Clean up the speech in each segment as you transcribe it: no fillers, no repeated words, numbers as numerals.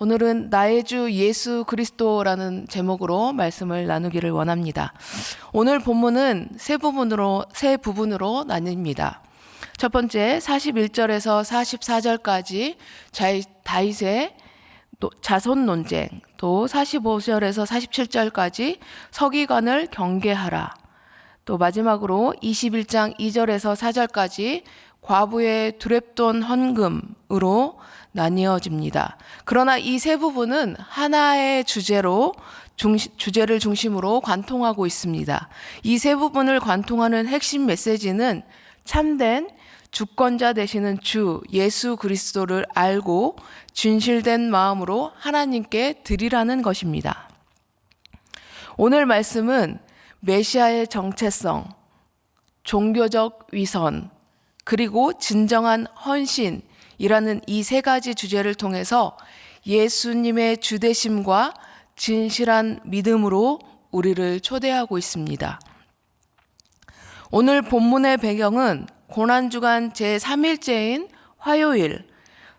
오늘은 나의 주 예수 그리스도라는 제목으로 말씀을 나누기를 원합니다. 오늘 본문은 세 부분으로 나뉩니다. 첫 번째 41절에서 44절까지 다윗의 자손 논쟁, 또 45절에서 47절까지 서기관을 경계하라. 또 마지막으로 21장 2절에서 4절까지 과부의 두렙돈 헌금으로 나뉘어집니다. 그러나 이 세 부분은 하나의 주제를 중심으로 관통하고 있습니다. 이 세 부분을 관통하는 핵심 메시지는 참된 주권자 되시는 주 예수 그리스도를 알고 진실된 마음으로 하나님께 드리라는 것입니다. 오늘 말씀은 메시아의 정체성, 종교적 위선, 그리고 진정한 헌신이라는 이 세 가지 주제를 통해서 예수님의 주되심과 진실한 믿음으로 우리를 초대하고 있습니다. 오늘 본문의 배경은 고난주간 제3일째인 화요일,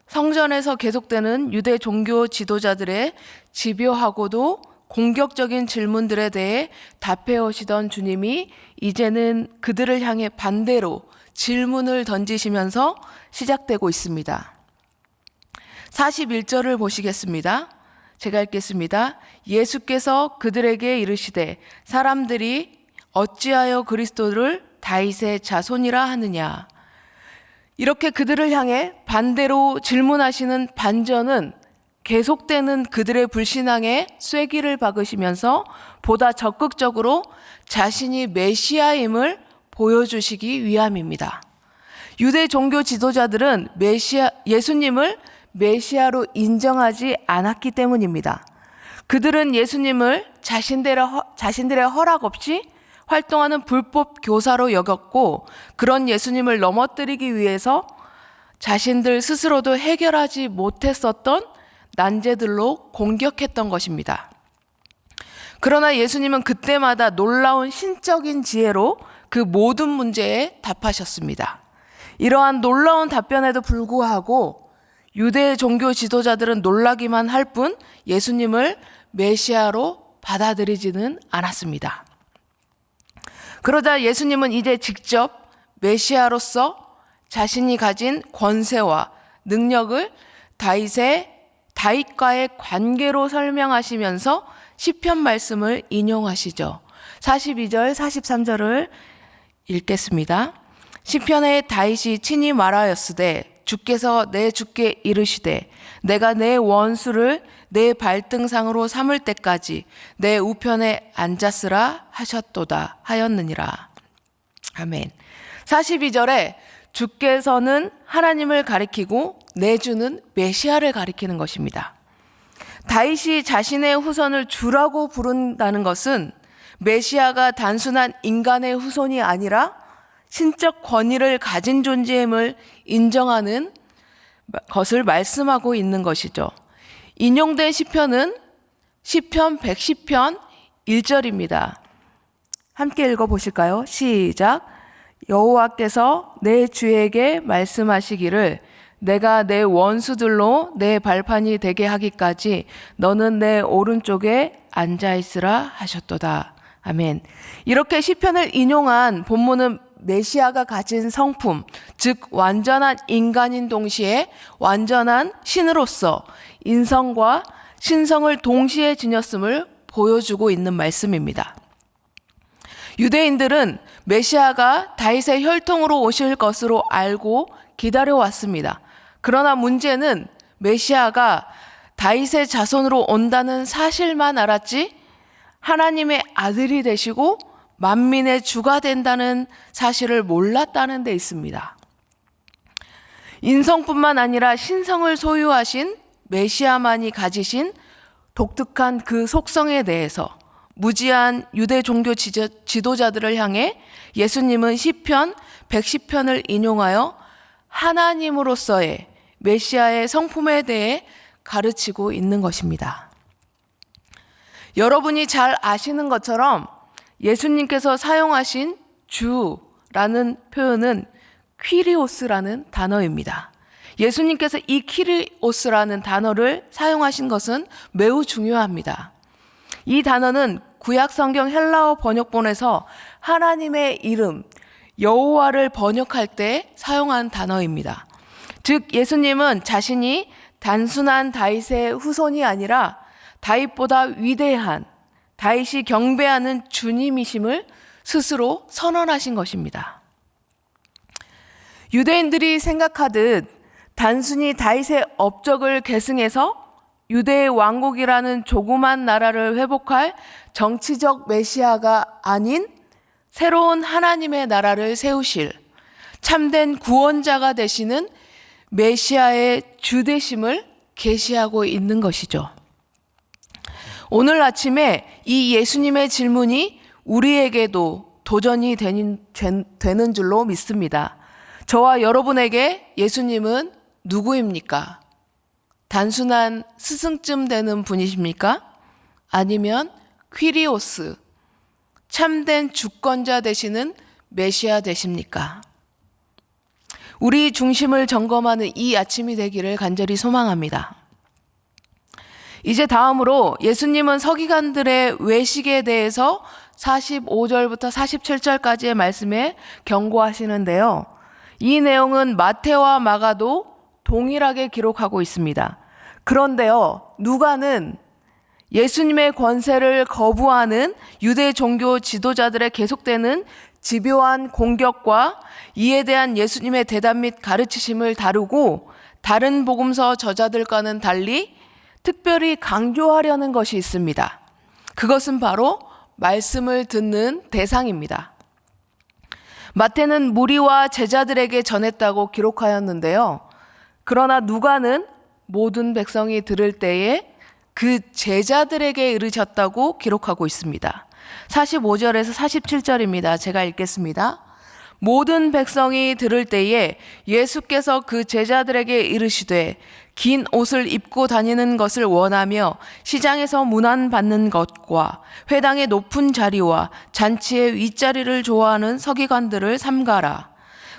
성전에서 계속되는 유대 종교 지도자들의 집요하고도 공격적인 질문들에 대해 답해 오시던 주님이 이제는 그들을 향해 반대로 질문을 던지시면서 시작되고 있습니다. 41절을 보시겠습니다. 제가 읽겠습니다. 예수께서 그들에게 이르시되 사람들이 어찌하여 그리스도를 다윗의 자손이라 하느냐. 이렇게 그들을 향해 반대로 질문하시는 반전은 계속되는 그들의 불신앙에 쐐기를 박으시면서 보다 적극적으로 자신이 메시아임을 보여주시기 위함입니다. 유대 종교 지도자들은 예수님을 메시아로 인정하지 않았기 때문입니다. 그들은 예수님을 자신들의 허락 없이 활동하는 불법 교사로 여겼고, 그런 예수님을 넘어뜨리기 위해서 자신들 스스로도 해결하지 못했었던 난제들로 공격했던 것입니다. 그러나 예수님은 그때마다 놀라운 신적인 지혜로 그 모든 문제에 답하셨습니다. 이러한 놀라운 답변에도 불구하고 유대 종교 지도자들은 놀라기만 할 뿐 예수님을 메시아로 받아들이지는 않았습니다. 그러자 예수님은 이제 직접 메시아로서 자신이 가진 권세와 능력을 다윗과의 관계로 설명하시면서 시편 말씀을 인용하시죠. 42절, 43절을 읽겠습니다. 시편에 다윗이 친히 말하였으되 주께서 내 주께 이르시되 내가 내 원수를 내 발등상으로 삼을 때까지 내 우편에 앉았으라 하셨도다 하였느니라. 아멘. 42절에 주께서는 하나님을 가리키고 내 주는 메시아를 가리키는 것입니다. 다윗이 자신의 후손을 주라고 부른다는 것은 메시아가 단순한 인간의 후손이 아니라 신적 권위를 가진 존재임을 인정하는 것을 말씀하고 있는 것이죠. 인용된 시편은 시편 110편 1절입니다. 함께 읽어보실까요? 시작. 여호와께서 내 주에게 말씀하시기를 내가 내 원수들로 내 발판이 되게 하기까지 너는 내 오른쪽에 앉아있으라 하셨도다. 아멘. 이렇게 시편을 인용한 본문은 메시아가 가진 성품, 즉 완전한 인간인 동시에 완전한 신으로서 인성과 신성을 동시에 지녔음을 보여주고 있는 말씀입니다. 유대인들은 메시아가 다윗의 혈통으로 오실 것으로 알고 기다려왔습니다. 그러나 문제는 메시아가 다윗의 자손으로 온다는 사실만 알았지 하나님의 아들이 되시고 만민의 주가 된다는 사실을 몰랐다는 데 있습니다. 인성뿐만 아니라 신성을 소유하신 메시아만이 가지신 독특한 그 속성에 대해서 무지한 유대 종교 지도자들을 향해 예수님은 시편 110편을 인용하여 하나님으로서의 메시아의 성품에 대해 가르치고 있는 것입니다. 여러분이 잘 아시는 것처럼 예수님께서 사용하신 주라는 표현은 퀴리오스라는 단어입니다. 예수님께서 이 키리오스라는 단어를 사용하신 것은 매우 중요합니다. 이 단어는 구약 성경 헬라어 번역본에서 하나님의 이름 여호와를 번역할 때 사용한 단어입니다. 즉 예수님은 자신이 단순한 다윗의 후손이 아니라 다윗보다 위대한, 다윗이 경배하는 주님이심을 스스로 선언하신 것입니다. 유대인들이 생각하듯 단순히 다윗의 업적을 계승해서 유대의 왕국이라는 조그만 나라를 회복할 정치적 메시아가 아닌 새로운 하나님의 나라를 세우실 참된 구원자가 되시는 메시아의 주되심을 계시하고 있는 것이죠. 오늘 아침에 이 예수님의 질문이 우리에게도 도전이 되는 줄로 믿습니다. 저와 여러분에게 예수님은 누구입니까? 단순한 스승쯤 되는 분이십니까? 아니면 퀴리오스, 참된 주권자 되시는 메시아 되십니까? 우리 중심을 점검하는 이 아침이 되기를 간절히 소망합니다. 이제 다음으로 예수님은 서기관들의 외식에 대해서 45절부터 47절까지의 말씀에 경고하시는데요. 이 내용은 마태와 마가도 동일하게 기록하고 있습니다. 그런데요, 누가는 예수님의 권세를 거부하는 유대 종교 지도자들의 계속되는 집요한 공격과 이에 대한 예수님의 대답 및 가르치심을 다루고 다른 복음서 저자들과는 달리 특별히 강조하려는 것이 있습니다. 그것은 바로 말씀을 듣는 대상입니다. 마태는 무리와 제자들에게 전했다고 기록하였는데요. 그러나 누가는 모든 백성이 들을 때에 그 제자들에게 이르셨다고 기록하고 있습니다. 45절에서 47절입니다. 제가 읽겠습니다. 모든 백성이 들을 때에 예수께서 그 제자들에게 이르시되 긴 옷을 입고 다니는 것을 원하며 시장에서 문안받는 것과 회당의 높은 자리와 잔치의 윗자리를 좋아하는 서기관들을 삼가라.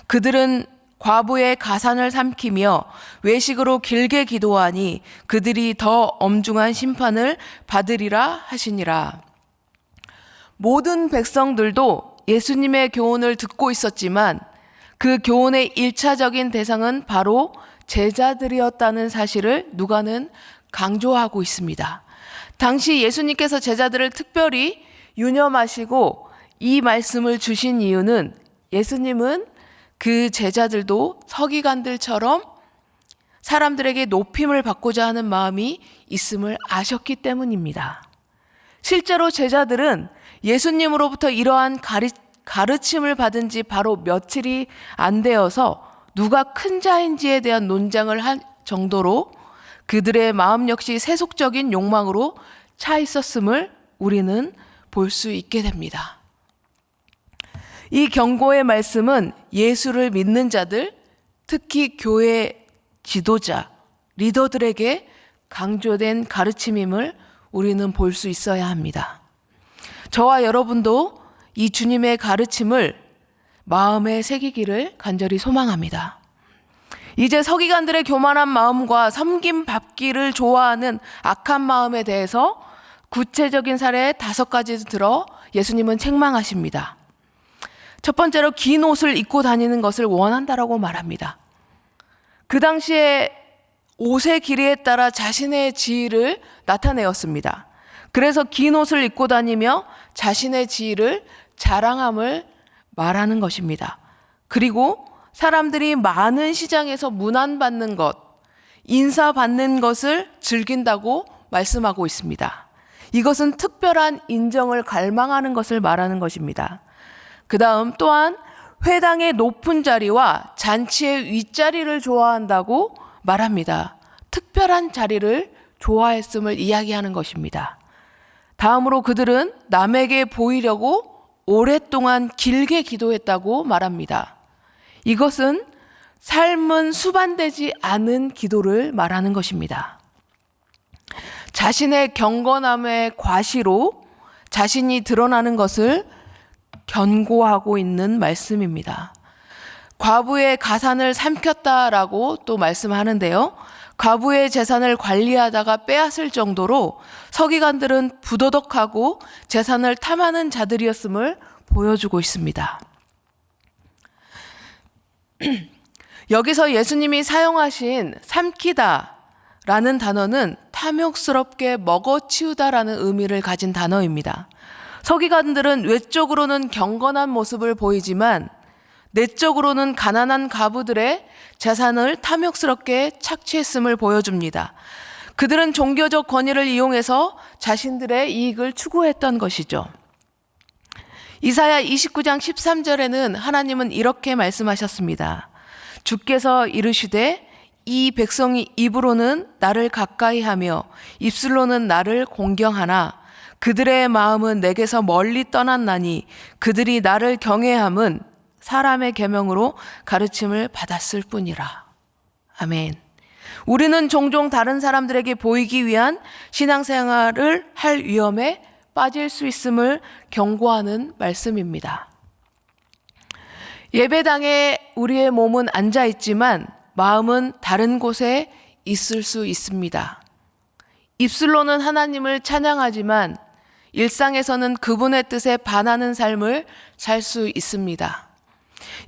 그들은 과부의 가산을 삼키며 외식으로 길게 기도하니 그들이 더 엄중한 심판을 받으리라 하시니라. 모든 백성들도 예수님의 교훈을 듣고 있었지만 그 교훈의 1차적인 대상은 바로 제자들이었다는 사실을 누가는 강조하고 있습니다. 당시 예수님께서 제자들을 특별히 유념하시고 이 말씀을 주신 이유는 예수님은 그 제자들도 서기관들처럼 사람들에게 높임을 받고자 하는 마음이 있음을 아셨기 때문입니다. 실제로 제자들은 예수님으로부터 이러한 가르침을 받은 지 바로 며칠이 안 되어서 누가 큰 자인지에 대한 논쟁을 할 정도로 그들의 마음 역시 세속적인 욕망으로 차 있었음을 우리는 볼 수 있게 됩니다. 이 경고의 말씀은 예수를 믿는 자들, 특히 교회 지도자, 리더들에게 강조된 가르침임을 우리는 볼 수 있어야 합니다. 저와 여러분도 이 주님의 가르침을 마음에 새기기를 간절히 소망합니다. 이제 서기관들의 교만한 마음과 섬김 받기를 좋아하는 악한 마음에 대해서 구체적인 사례 5가지 들어 예수님은 책망하십니다. 첫 번째로 긴 옷을 입고 다니는 것을 원한다라고 말합니다. 그 당시에 옷의 길이에 따라 자신의 지위를 나타내었습니다. 그래서 긴 옷을 입고 다니며 자신의 지위를 자랑함을 말하는 것입니다. 그리고 사람들이 많은 시장에서 문안받는 것, 인사받는 것을 즐긴다고 말씀하고 있습니다. 이것은 특별한 인정을 갈망하는 것을 말하는 것입니다. 그 다음 또한 회당의 높은 자리와 잔치의 윗자리를 좋아한다고 말합니다. 특별한 자리를 좋아했음을 이야기하는 것입니다. 다음으로 그들은 남에게 보이려고 오랫동안 길게 기도했다고 말합니다. 이것은 삶은 수반되지 않은 기도를 말하는 것입니다. 자신의 경건함의 과시로 자신이 드러나는 것을 견고하고 있는 말씀입니다. 과부의 가산을 삼켰다라고 또 말씀하는데요. 과부의 재산을 관리하다가 빼앗을 정도로 서기관들은 부도덕하고 재산을 탐하는 자들이었음을 보여주고 있습니다. 여기서 예수님이 사용하신 삼키다라는 단어는 탐욕스럽게 먹어치우다라는 의미를 가진 단어입니다. 서기관들은 외적으로는 경건한 모습을 보이지만 내적으로는 가난한 과부들의 재산을 탐욕스럽게 착취했음을 보여줍니다. 그들은 종교적 권위를 이용해서 자신들의 이익을 추구했던 것이죠. 이사야 29장 13절에는 하나님은 이렇게 말씀하셨습니다. 주께서 이르시되 이 백성이 입으로는 나를 가까이하며 입술로는 나를 공경하나 그들의 마음은 내게서 멀리 떠났나니 그들이 나를 경외함은 사람의 계명으로 가르침을 받았을 뿐이라. 아멘. 우리는 종종 다른 사람들에게 보이기 위한 신앙생활을 할 위험에 빠질 수 있음을 경고하는 말씀입니다. 예배당에 우리의 몸은 앉아 있지만 마음은 다른 곳에 있을 수 있습니다. 입술로는 하나님을 찬양하지만 일상에서는 그분의 뜻에 반하는 삶을 살 수 있습니다.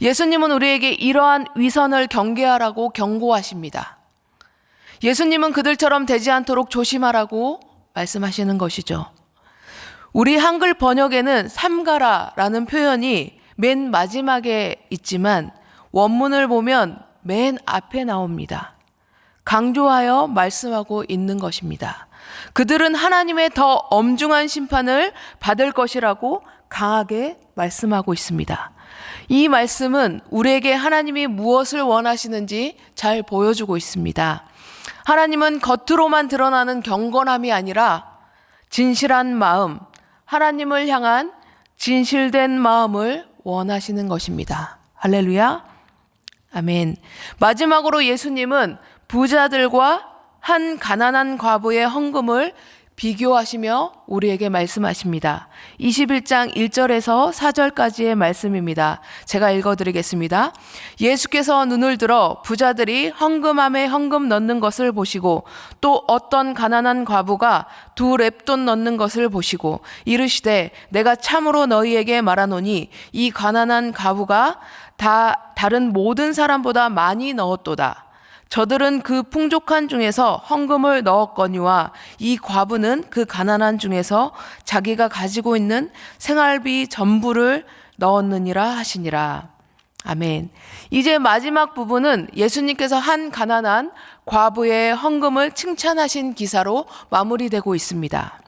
예수님은 우리에게 이러한 위선을 경계하라고 경고하십니다. 예수님은 그들처럼 되지 않도록 조심하라고 말씀하시는 것이죠. 우리 한글 번역에는 삼가라라는 표현이 맨 마지막에 있지만 원문을 보면 맨 앞에 나옵니다. 강조하여 말씀하고 있는 것입니다. 그들은 하나님의 더 엄중한 심판을 받을 것이라고 강하게 말씀하고 있습니다. 이 말씀은 우리에게 하나님이 무엇을 원하시는지 잘 보여주고 있습니다. 하나님은 겉으로만 드러나는 경건함이 아니라 진실한 마음, 하나님을 향한 진실된 마음을 원하시는 것입니다. 할렐루야. 아멘. 마지막으로 예수님은 부자들과 한 가난한 과부의 헌금을 비교하시며 우리에게 말씀하십니다. 21장 1절에서 4절까지의 말씀입니다. 제가 읽어드리겠습니다. 예수께서 눈을 들어 부자들이 헌금함에 헌금 넣는 것을 보시고 또 어떤 가난한 과부가 2렙돈 넣는 것을 보시고 이르시되 내가 참으로 너희에게 말하노니 이 가난한 과부가 다른 모든 사람보다 많이 넣었도다. 저들은 그 풍족한 중에서 헌금을 넣었거니와 이 과부는 그 가난한 중에서 자기가 가지고 있는 생활비 전부를 넣었느니라 하시니라. 아멘. 이제 마지막 부분은 예수님께서 한 가난한 과부의 헌금을 칭찬하신 기사로 마무리되고 있습니다.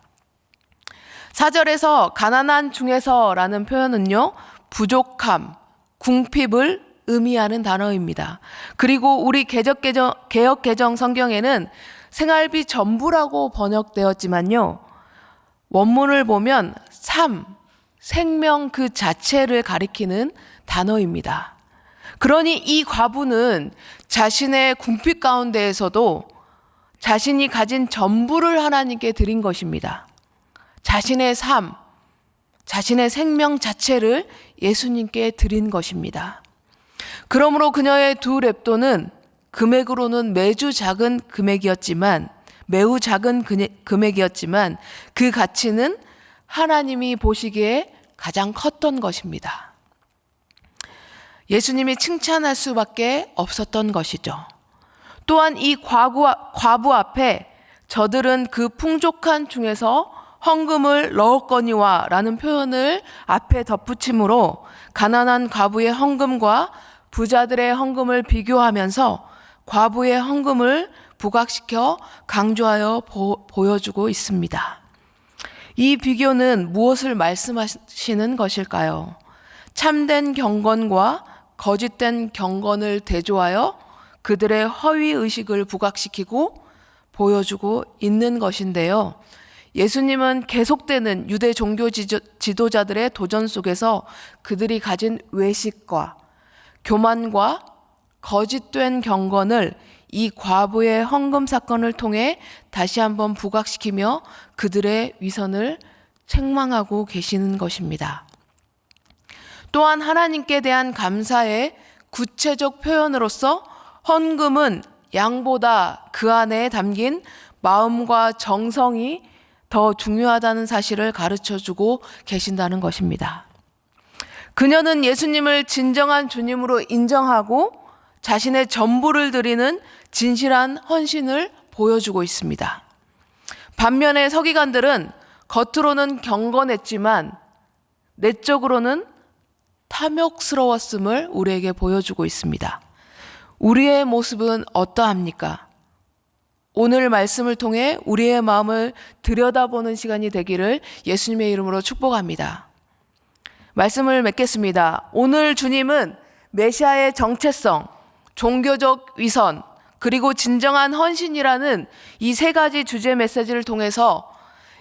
4절에서 가난한 중에서라는 표현은요, 부족함, 궁핍을 의미하는 단어입니다. 그리고 우리 개역개정 성경에는 생활비 전부라고 번역되었지만요, 원문을 보면 생명 그 자체를 가리키는 단어입니다. 그러니 이 과부는 자신의 궁핍 가운데에서도 자신이 가진 전부를 하나님께 드린 것입니다. 자신의 삶, 자신의 생명 자체를 예수님께 드린 것입니다. 그러므로 그녀의 2렙돈은 금액으로는 매우 작은 금액이었지만 그 가치는 하나님이 보시기에 가장 컸던 것입니다. 예수님이 칭찬할 수밖에 없었던 것이죠. 또한 이 과부 앞에 저들은 그 풍족한 중에서 헌금을 넣었거니와 라는 표현을 앞에 덧붙임으로 가난한 과부의 헌금과 부자들의 헌금을 비교하면서 과부의 헌금을 부각시켜 강조하여 보여주고 있습니다. 이 비교는 무엇을 말씀하시는 것일까요? 참된 경건과 거짓된 경건을 대조하여 그들의 허위의식을 부각시키고 보여주고 있는 것인데요. 예수님은 계속되는 유대 종교 지도자들의 도전 속에서 그들이 가진 외식과 교만과 거짓된 경건을 이 과부의 헌금 사건을 통해 다시 한번 부각시키며 그들의 위선을 책망하고 계시는 것입니다. 또한 하나님께 대한 감사의 구체적 표현으로서 헌금은 양보다 그 안에 담긴 마음과 정성이 더 중요하다는 사실을 가르쳐주고 계신다는 것입니다. 그녀는 예수님을 진정한 주님으로 인정하고 자신의 전부를 드리는 진실한 헌신을 보여주고 있습니다. 반면에 서기관들은 겉으로는 경건했지만 내적으로는 탐욕스러웠음을 우리에게 보여주고 있습니다. 우리의 모습은 어떠합니까? 오늘 말씀을 통해 우리의 마음을 들여다보는 시간이 되기를 예수님의 이름으로 축복합니다. 말씀을 맺겠습니다. 오늘 주님은 메시아의 정체성, 종교적 위선, 그리고 진정한 헌신이라는 이 세 가지 주제 메시지를 통해서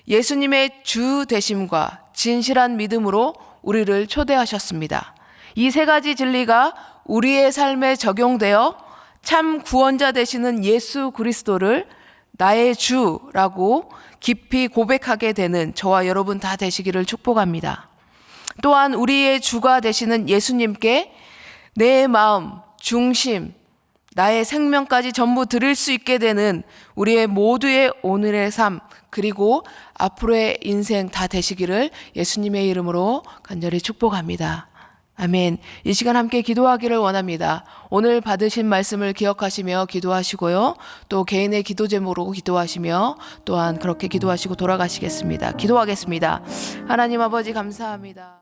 예수님의 주 되심과 진실한 믿음으로 우리를 초대하셨습니다. 이 세 가지 진리가 우리의 삶에 적용되어 참 구원자 되시는 예수 그리스도를 나의 주라고 깊이 고백하게 되는 저와 여러분 다 되시기를 축복합니다. 또한 우리의 주가 되시는 예수님께 내 마음, 중심, 나의 생명까지 전부 드릴 수 있게 되는 우리의 모두의 오늘의 삶, 그리고 앞으로의 인생 다 되시기를 예수님의 이름으로 간절히 축복합니다. 아멘. 이 시간 함께 기도하기를 원합니다. 오늘 받으신 말씀을 기억하시며 기도하시고요. 또 개인의 기도 제목으로 기도하시며 또한 그렇게 기도하시고 돌아가시겠습니다. 기도하겠습니다. 하나님 아버지 감사합니다.